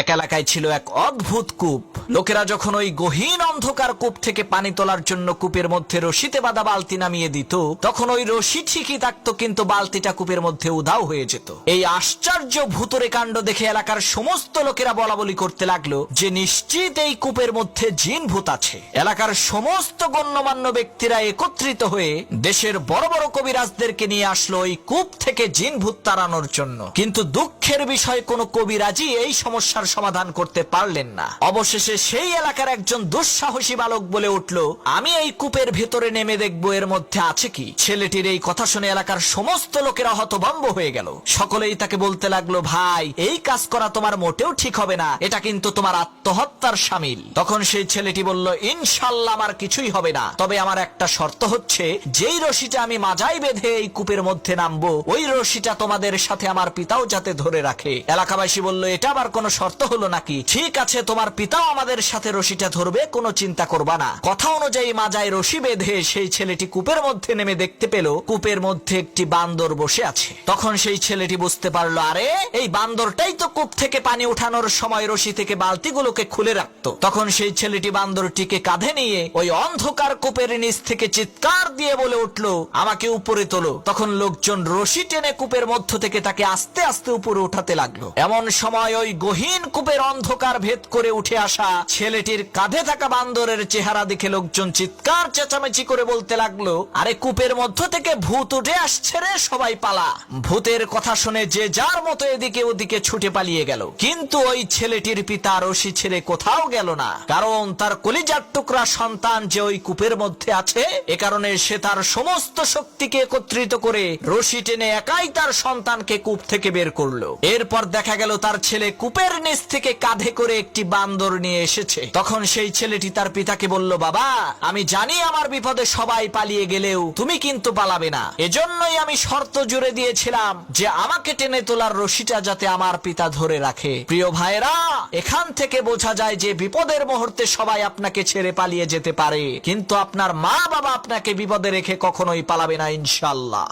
এক এলাকায় ছিল এক অদ্ভুত কূপ। লোকেরা যখন ওই গহীন অন্ধকার কূপ থেকে পানি তোলার জন্য কূপের মধ্যে রশিতে বাঁধা বালতি নামিয়ে দিত, তখন ওই রশি ঠিকই থাকতো, কিন্তু বালতিটা কূপের মধ্যে উধাও হয়ে যেত। এই আশ্চর্য ভূতরে কাণ্ড দেখে এলাকার সমস্ত লোকেরা বলাবলি করতে লাগলো যে নিশ্চিত এই কূপের মধ্যে জিন ভূত আছে। এলাকার সমস্ত গণ্যমান্য ব্যক্তিরা একত্রিত হয়ে দেশের বড় বড় কবিরাজদেরকে নিয়ে আসলো ওই কূপ থেকে জিন ভূত তাড়ানোর জন্য। কিন্তু দুঃখের বিষয়, কোনো কবিরাজই এই সমস্যার সমাধান করতে পারলেন না। অবশেষে সেই এলাকার একজন দুঃসাহসী বালক বলে উঠল, আমি এই কূপের ভেতরে নেমে দেখবো এর মধ্যে আছে কি। ছেলেটির এই কথা শুনে এলাকার সমস্ত লোকেরা হতভম্ব হয়ে গেল। সকলেই তাকে বলতে লাগলো, ভাই, এই কাজ করা তোমার মোটেও ঠিক হবে না, এটা কিন্তু তোমার আত্মহত্যার শামিল। তখন সেই ছেলেটি বলল, ইনশাল্লাহ আমার কিছুই হবে না, তবে আমার একটা শর্ত হচ্ছে, যেই রশিটা আমি মাজায় বেঁধে এই কূপের মধ্যে নামবো, ওই রশিটা তোমাদের সাথে আমার পিতাও যাতে ধরে রাখে। এলাকাবাসী বলল, এটা আবার কোনো শর্ত হলো নাকি? ঠিক আছে, তোমার পিতাও আমাদের সাথে রশিটা ধরবে, কোনো চিন্তা করবা না। কথা অনুযায়ী মাজায় রশি বেঁধে সেই ছেলেটি কূপের মধ্যে নেমে দেখতে পেল কূপের মধ্যে একটি বান্দর বসে আছে। তখন সেই ছেলেটি বুঝতে পারলো, আরে এই বান্দরটাই তো কূপ থেকে পানি উঠানোর সময় রশি থেকে বালতিগুলোকে খুলে রাখতো। তখন সেই ছেলেটি বান্দরটিকে কাঁধে নিয়ে ওই অন্ধকার কূপের নিচ থেকে চিৎকার দিয়ে বলে উঠলো, আমাকে উপরে তোলো। তখন লোকজন রশি টেনে কূপের মধ্য থেকে তাকে আস্তে আস্তে উপরে উঠাতে লাগলো। এমন সময় ওই গহীন কূপের অন্ধকার ভেদ করে উঠে আসা ছেলেটির কাঁধে থাকা বান্দরের চেহারা দেখে লোকজন চিৎকার চেঁচামেচি করে বলতে লাগলো, আরে কূপের মধ্য থেকে ভূত উঠে আসছে রে, সবাই পালা। ভূতের কথা শুনে যে যার মতো এদিকে ওদিকে ছুটে পালিয়ে গেল। কিন্তু ওই ছেলেটির পিতা রশি ছেড়ে কোথাও গেল না, কারণ তার কলিজার টুকরা সন্তান যে ওই কূপের মধ্যে আছে, এ কারণে সে তার সমস্ত শক্তিকে একত্রিত করে রশি টেনে একাই তার সন্তানকে কূপ থেকে বের করলো। এরপর দেখা গেল তার ছেলে কূপের নিচ থেকে কাঁধে করে একটি বান্দর নিয়ে এসেছে। তখন সেই ছেলেটি তার পিতাকে বলল, বাবা, আমি জানি আমার বিপদে সবাই পালিয়ে গেলেও তুমি কিন্তু পালাবে না, এজন্যই আমি শর্ত জুড়ে দিয়েছিলাম যে আমাকে টেনে তোলার রশিটা যাতে আমার পিতা ধরে রাখে। প্রিয় ভাইরা, এখান থেকে বোঝা যায় যে বিপদের মুহূর্তে সবাই আপনাকে ছেড়ে পালিয়ে যেতে পারে, কিন্তু আপনার মা বাবা আপনাকে বিপদে রেখে কখনোই পালাবে না, ইনশাআল্লাহ।